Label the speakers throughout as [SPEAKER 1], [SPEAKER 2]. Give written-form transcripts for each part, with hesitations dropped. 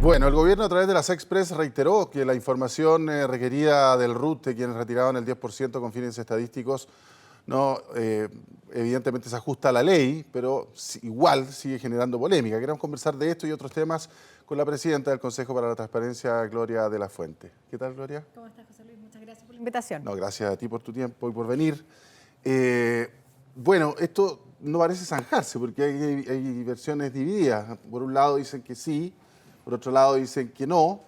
[SPEAKER 1] Bueno, el gobierno a través de la Sexpress reiteró que la información requerida del RUT de quienes retiraban el 10% con fines estadísticos no, evidentemente se ajusta a la ley, pero igual sigue generando polémica. Queremos conversar de esto y otros temas con la presidenta del Consejo para la Transparencia, Gloria de la Fuente. ¿Qué tal, Gloria?
[SPEAKER 2] ¿Cómo estás, José Luis? Muchas gracias por la invitación.
[SPEAKER 1] No, gracias a ti por tu tiempo y por venir. Bueno, esto no parece zanjarse porque hay versiones divididas. Por un lado dicen que sí, por otro lado dicen que no.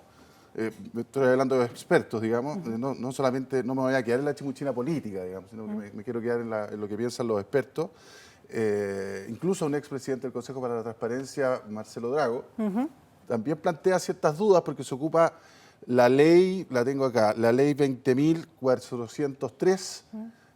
[SPEAKER 1] Estoy hablando de expertos, digamos. No solamente, no me voy a quedar en la chimuchina política, digamos, sino que me quiero quedar en lo que piensan los expertos. Incluso un expresidente del Consejo para la Transparencia, Marcelo Drago, también plantea ciertas dudas porque se ocupa la ley, la tengo acá, la ley 20.403,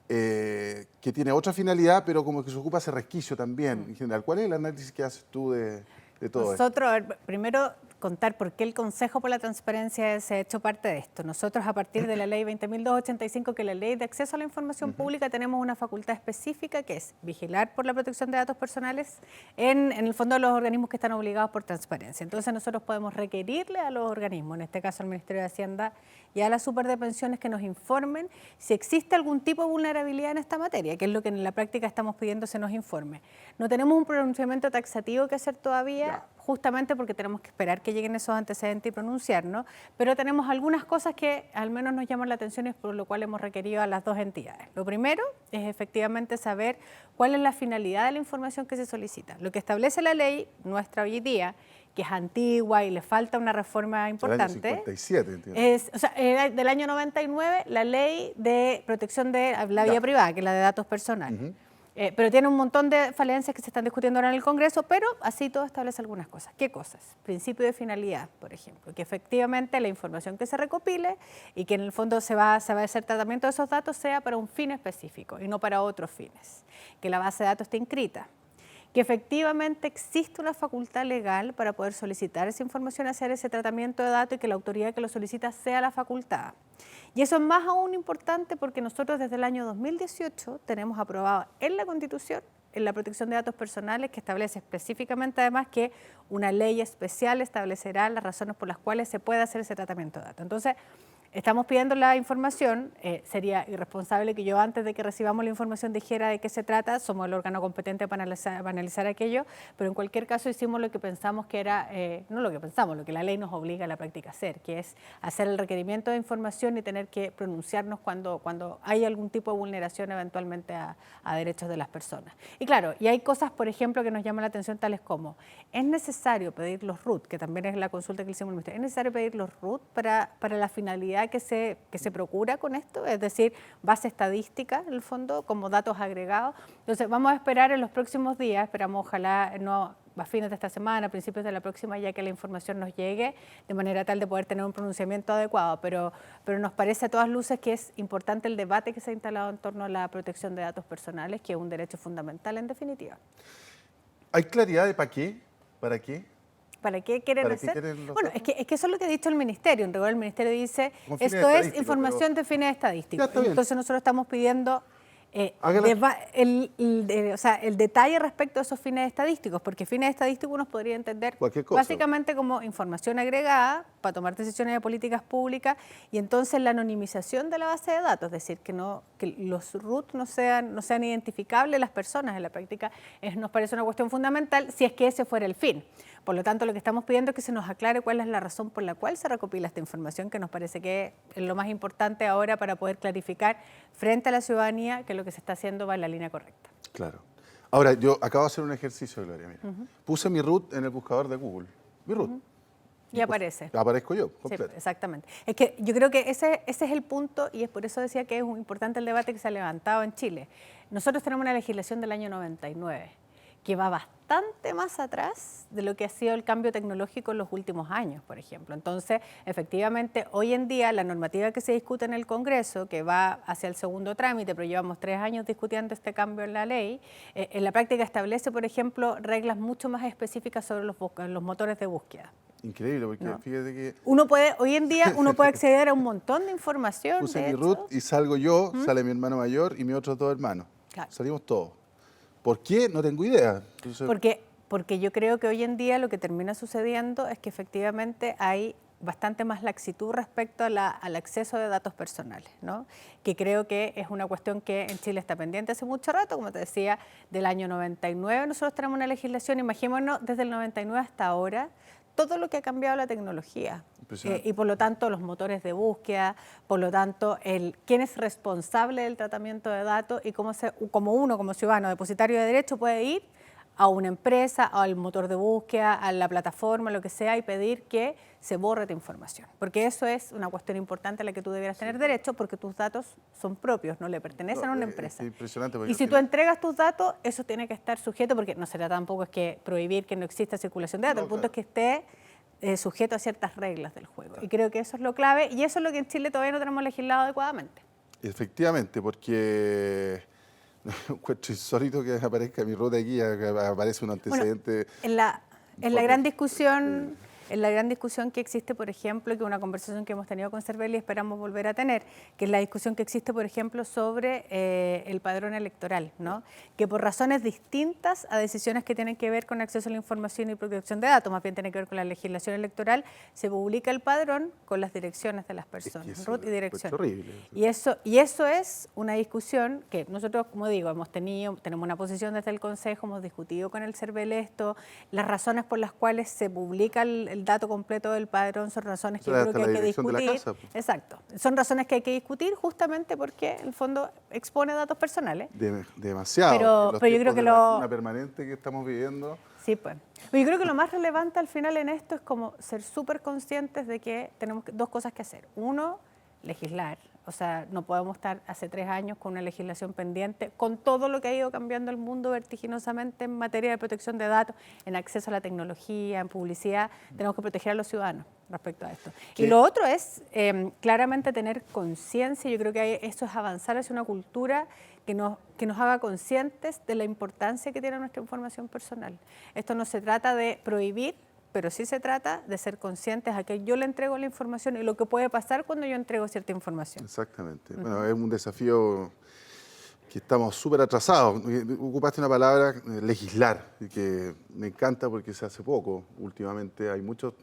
[SPEAKER 1] que tiene otra finalidad, pero como que se ocupa ese resquicio también en general. ¿Cuál es el análisis que haces tú de todo esto?
[SPEAKER 2] Nosotros, a ver, primero contar por qué el Consejo por la Transparencia se ha hecho parte de esto. Nosotros, a partir de la ley 20.285, que es la ley de acceso a la información pública, tenemos una facultad específica que es vigilar por la protección de datos personales en el fondo de los organismos que están obligados por transparencia. Entonces nosotros podemos requerirle a los organismos, en este caso al Ministerio de Hacienda y a las superdepensiones, que nos informen si existe algún tipo de vulnerabilidad en esta materia, que es lo que en la práctica estamos pidiendo se nos informe. No tenemos un pronunciamiento taxativo que hacer todavía, justamente porque tenemos que esperar que lleguen esos antecedentes y pronunciarnos, pero tenemos algunas cosas que al menos nos llaman la atención y por lo cual hemos requerido a las dos entidades. Lo primero es efectivamente saber cuál es la finalidad de la información que se solicita. Lo que establece la ley nuestra hoy día, que es antigua y le falta una reforma importante.
[SPEAKER 1] Del año 57, entiendo.
[SPEAKER 2] Del año 99, la ley de protección de la vida privada, que es la de datos personales. Pero tiene un montón de falencias que se están discutiendo ahora en el Congreso, pero así todo establece algunas cosas. ¿Qué cosas? Principio de finalidad, por ejemplo, que efectivamente la información que se recopile y que en el fondo se va a hacer tratamiento de esos datos sea para un fin específico y no para otros fines. Que la base de datos esté inscrita. Que efectivamente existe una facultad legal para poder solicitar esa información, hacer ese tratamiento de datos y que la autoridad que lo solicita sea la facultad. Y eso es más aún importante porque nosotros desde el año 2018 tenemos aprobado en la Constitución, en la protección de datos personales, que establece específicamente además que una ley especial establecerá las razones por las cuales se puede hacer ese tratamiento de datos. Entonces, estamos pidiendo la información, sería irresponsable que yo antes de que recibamos la información dijera de qué se trata, somos el órgano competente para analizar aquello, pero en cualquier caso hicimos lo que pensamos que era, no lo que pensamos, lo que la ley nos obliga a la práctica a hacer, que es hacer el requerimiento de información y tener que pronunciarnos cuando hay algún tipo de vulneración eventualmente a derechos de las personas. Y claro, y hay cosas, por ejemplo, que nos llaman la atención, tales como, es necesario pedir los RUT, que también es la consulta que hicimos al Ministerio, es necesario pedir los RUT para la finalidad que se procura con esto, es decir, base estadística en el fondo, como datos agregados. Entonces vamos a esperar en los próximos días, esperamos ojalá no a fines de esta semana, a principios de la próxima, ya que la información nos llegue, de manera tal de poder tener un pronunciamiento adecuado, pero nos parece a todas luces que es importante el debate que se ha instalado en torno a la protección de datos personales, que es un derecho fundamental en definitiva.
[SPEAKER 1] ¿Hay claridad de para qué? ¿Para qué?
[SPEAKER 2] ¿Para qué quieren hacer? Bueno, es que eso es lo que ha dicho el Ministerio. En rigor, el Ministerio dice, esto es información de fines estadísticos. Entonces nosotros estamos pidiendo el detalle respecto a esos fines estadísticos, porque fines estadísticos uno podría entender básicamente como información agregada para tomar decisiones de políticas públicas y entonces la anonimización de la base de datos, es decir, que los RUT no sean identificables las personas en la práctica, nos parece una cuestión fundamental si es que ese fuera el fin. Por lo tanto, lo que estamos pidiendo es que se nos aclare cuál es la razón por la cual se recopila esta información, que nos parece que es lo más importante ahora para poder clarificar frente a la ciudadanía que lo que se está haciendo va en la línea correcta.
[SPEAKER 1] Claro. Ahora, yo acabo de hacer un ejercicio, Gloria. Mira. Puse mi RUT en el buscador de Google. Mi RUT.
[SPEAKER 2] Y aparece.
[SPEAKER 1] Aparezco yo, completo.
[SPEAKER 2] Sí, exactamente. Es que yo creo que ese es el punto y es por eso decía que es muy importante el debate que se ha levantado en Chile. Nosotros tenemos una legislación del año 99 que va bastante más atrás de lo que ha sido el cambio tecnológico en los últimos años, por ejemplo. Entonces, efectivamente, hoy en día la normativa que se discute en el Congreso, que va hacia el segundo trámite, pero llevamos 3 años discutiendo este cambio en la ley, en la práctica establece, por ejemplo, reglas mucho más específicas sobre los motores de búsqueda.
[SPEAKER 1] Increíble, porque fíjate que...
[SPEAKER 2] Hoy en día uno puede acceder a un montón de información.
[SPEAKER 1] Puse mi RUT y salgo yo, sale mi hermano mayor y mis otros 2 hermanos. Claro. Salimos todos. ¿Por qué? No tengo idea. Entonces...
[SPEAKER 2] porque yo creo que hoy en día lo que termina sucediendo es que efectivamente hay bastante más laxitud respecto al acceso de datos personales, ¿no? Que creo que es una cuestión que en Chile está pendiente hace mucho rato, como te decía, del año 99 nosotros tenemos una legislación, imaginémonos desde el 99 hasta ahora, todo lo que ha cambiado la tecnología y por lo tanto los motores de búsqueda, por lo tanto quién es responsable del tratamiento de datos y como uno como ciudadano depositario de derecho puede ir a una empresa, al motor de búsqueda, a la plataforma, lo que sea, y pedir que se borre tu información. Porque eso es una cuestión importante a la que tú debieras tener derecho, porque tus datos son propios, no le pertenecen a una empresa.
[SPEAKER 1] Impresionante.
[SPEAKER 2] Y si tú entregas tus datos, eso tiene que estar sujeto, porque no será tampoco es que prohibir que no exista circulación de datos, el punto es que esté sujeto a ciertas reglas del juego. Y creo que eso es lo clave, y eso es lo que en Chile todavía no tenemos legislado adecuadamente.
[SPEAKER 1] Efectivamente, porque encuentro insólito que aparezca mi ruta aquí, que aparece un antecedente.
[SPEAKER 2] Bueno, en la gran discusión que existe, por ejemplo, que una conversación que hemos tenido con Cervelli y esperamos volver a tener, que es la discusión que existe, por ejemplo, sobre el padrón electoral, ¿no? Que por razones distintas a decisiones que tienen que ver con acceso a la información y protección de datos, más bien tiene que ver con la legislación electoral, se publica el padrón con las direcciones de las personas, RUT y dirección.
[SPEAKER 1] Horrible.
[SPEAKER 2] Y eso es una discusión que nosotros, como digo, tenemos una posición desde el Consejo, hemos discutido con el Cervel esto, las razones por las cuales se publica el dato completo del padrón son razones que yo creo que hay que discutir. Exacto, son razones que hay que discutir justamente porque en el fondo expone datos personales.
[SPEAKER 1] Demasiado.
[SPEAKER 2] Pero yo creo que
[SPEAKER 1] una permanente que estamos viviendo.
[SPEAKER 2] Sí, pues. Yo creo que lo más relevante al final en esto es como ser súper conscientes de que tenemos dos cosas que hacer. Uno, legislar. O sea, no podemos estar hace 3 años con una legislación pendiente, con todo lo que ha ido cambiando el mundo vertiginosamente en materia de protección de datos, en acceso a la tecnología, en publicidad. Tenemos que proteger a los ciudadanos respecto a esto. Y lo otro es claramente tener conciencia. Yo creo que eso es avanzar hacia una cultura que nos haga conscientes de la importancia que tiene nuestra información personal. Esto no se trata de prohibir, pero sí se trata de ser conscientes a que yo le entrego la información y lo que puede pasar cuando yo entrego cierta información.
[SPEAKER 1] Exactamente. Bueno, es un desafío que estamos súper atrasados. Ocupaste una palabra, legislar, y que me encanta porque se hace poco. Últimamente hay muchos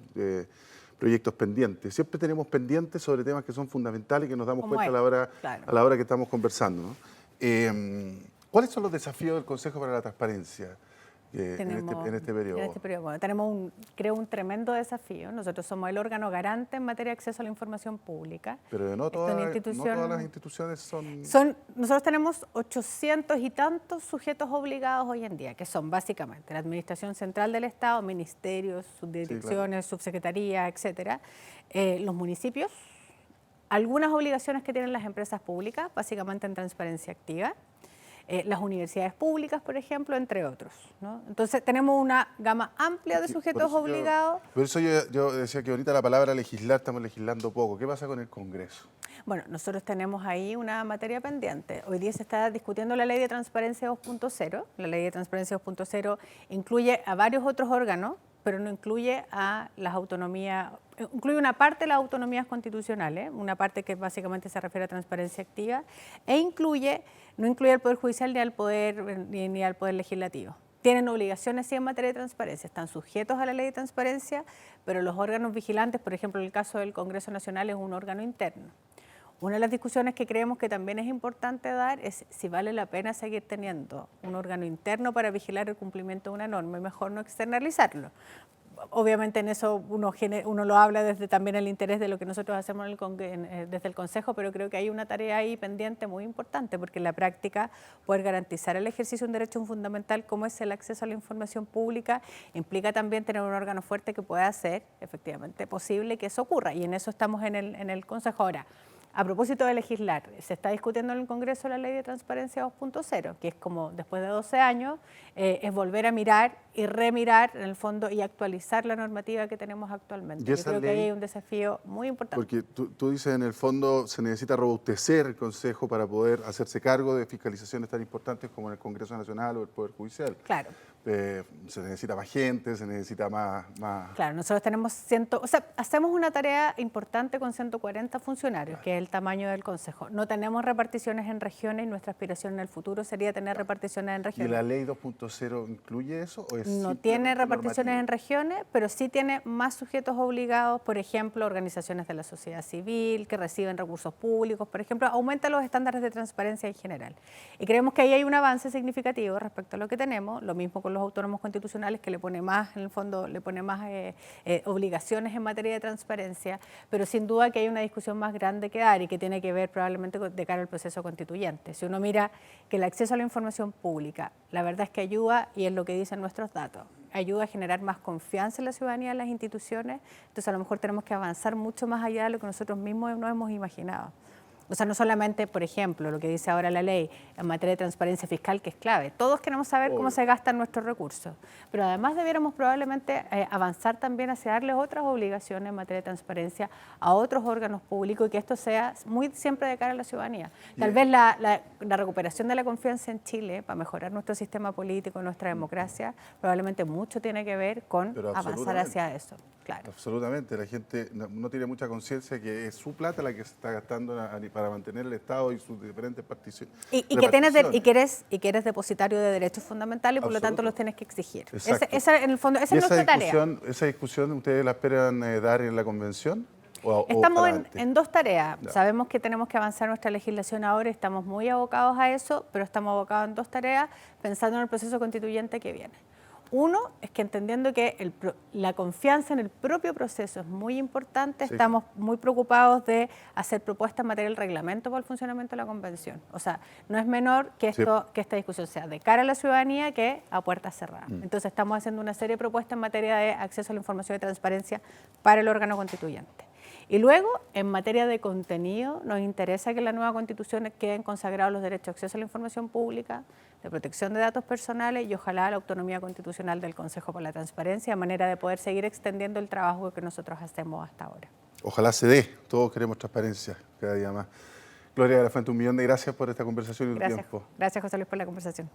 [SPEAKER 1] proyectos pendientes. Siempre tenemos pendientes sobre temas que son fundamentales y que nos damos cuenta a la hora que estamos conversando, ¿no? ¿Cuáles son los desafíos del Consejo para la Transparencia? En este periodo.
[SPEAKER 2] Bueno, tenemos, creo, un tremendo desafío. Nosotros somos el órgano garante en materia de acceso a la información pública.
[SPEAKER 1] Pero no todas las instituciones son...
[SPEAKER 2] Nosotros tenemos 800 y tantos sujetos obligados hoy en día, que son básicamente la Administración Central del Estado, ministerios, subdirecciones, subsecretarías, etcétera, los municipios, algunas obligaciones que tienen las empresas públicas, básicamente en transparencia activa, las universidades públicas, por ejemplo, entre otros, ¿no? Entonces tenemos una gama amplia de sujetos obligados.
[SPEAKER 1] Por eso yo decía que ahorita la palabra legislar, estamos legislando poco. ¿Qué pasa con el Congreso?
[SPEAKER 2] Bueno, nosotros tenemos ahí una materia pendiente. Hoy día se está discutiendo la Ley de Transparencia 2.0. La Ley de Transparencia 2.0 incluye a varios otros órganos, pero no incluye a las autonomías, incluye una parte de las autonomías constitucionales, una parte que básicamente se refiere a transparencia activa, e no incluye al Poder Judicial ni al Poder Legislativo. Tienen obligaciones sí en materia de transparencia, están sujetos a la Ley de Transparencia, pero los órganos vigilantes, por ejemplo, en el caso del Congreso Nacional, es un órgano interno. Una de las discusiones que creemos que también es importante dar es si vale la pena seguir teniendo un órgano interno para vigilar el cumplimiento de una norma y mejor no externalizarlo. Obviamente en eso uno lo habla desde también el interés de lo que nosotros hacemos desde el Consejo, pero creo que hay una tarea ahí pendiente muy importante, porque en la práctica poder garantizar el ejercicio de un derecho fundamental como es el acceso a la información pública implica también tener un órgano fuerte que pueda hacer efectivamente posible que eso ocurra, y en eso estamos en el Consejo ahora. A propósito de legislar, se está discutiendo en el Congreso la Ley de Transparencia 2.0, que es como después de 12 años, es volver a mirar y remirar en el fondo y actualizar la normativa que tenemos actualmente. Yo creo que ahí hay un desafío muy importante.
[SPEAKER 1] Porque tú dices, en el fondo, se necesita robustecer el Consejo para poder hacerse cargo de fiscalizaciones tan importantes como en el Congreso Nacional o el Poder Judicial.
[SPEAKER 2] Claro.
[SPEAKER 1] se necesita más gente, se necesita más...
[SPEAKER 2] Claro, nosotros tenemos hacemos una tarea importante con 140 funcionarios, que es el tamaño del Consejo. No tenemos reparticiones en regiones y nuestra aspiración en el futuro sería tener reparticiones en
[SPEAKER 1] ¿Y
[SPEAKER 2] regiones.
[SPEAKER 1] la ley 2.0 incluye eso? ¿O es
[SPEAKER 2] No tiene reparticiones en regiones, pero sí tiene más sujetos obligados, por ejemplo, organizaciones de la sociedad civil que reciben recursos públicos, por ejemplo, aumenta los estándares de transparencia en general. Y creemos que ahí hay un avance significativo respecto a lo que tenemos, lo mismo con los autónomos constitucionales, que le pone más, en el fondo, le pone más obligaciones en materia de transparencia, pero sin duda que hay una discusión más grande que dar y que tiene que ver probablemente de cara al proceso constituyente. Si uno mira que el acceso a la información pública, la verdad es que ayuda, y es lo que dicen nuestros datos, ayuda a generar más confianza en la ciudadanía, en las instituciones, entonces a lo mejor tenemos que avanzar mucho más allá de lo que nosotros mismos no hemos imaginado. O sea, no solamente, por ejemplo, lo que dice ahora la ley en materia de transparencia fiscal, que es clave. Todos queremos saber cómo se gastan nuestros recursos, pero además debiéramos probablemente avanzar también hacia darles otras obligaciones en materia de transparencia a otros órganos públicos y que esto sea muy siempre de cara a la ciudadanía. Tal vez la recuperación de la confianza en Chile para mejorar nuestro sistema político, nuestra democracia, probablemente mucho tiene que ver con avanzar hacia eso. Claro.
[SPEAKER 1] Absolutamente, la gente no tiene mucha conciencia que es su plata la que se está gastando para mantener el Estado y sus diferentes particiones.
[SPEAKER 2] Y que eres depositario de derechos fundamentales y por lo tanto los tienes que exigir. Esa en el fondo, esa es nuestra tarea.
[SPEAKER 1] ¿Esa discusión ustedes la esperan dar en la convención?
[SPEAKER 2] Estamos en dos tareas. Ya. Sabemos que tenemos que avanzar nuestra legislación ahora y estamos muy abocados a eso, pero estamos abocados en dos tareas pensando en el proceso constituyente que viene. Uno es que entendiendo que la confianza en el propio proceso es muy importante, sí. Estamos muy preocupados de hacer propuestas en materia del reglamento para el funcionamiento de la convención. O sea, no es menor que, que esta discusión sea de cara a la ciudadanía que a puertas cerradas. Entonces estamos haciendo una serie de propuestas en materia de acceso a la información y transparencia para el órgano constituyente. Y luego, en materia de contenido, nos interesa que en la nueva Constitución queden consagrados los derechos de acceso a la información pública, de protección de datos personales y ojalá la autonomía constitucional del Consejo para la Transparencia, de manera de poder seguir extendiendo el trabajo que nosotros hacemos hasta ahora.
[SPEAKER 1] Ojalá se dé. Todos queremos transparencia cada día más. Gloria de la Fuente, 1.000.000 de gracias por esta conversación y tu tiempo.
[SPEAKER 2] Gracias, José Luis, por la conversación.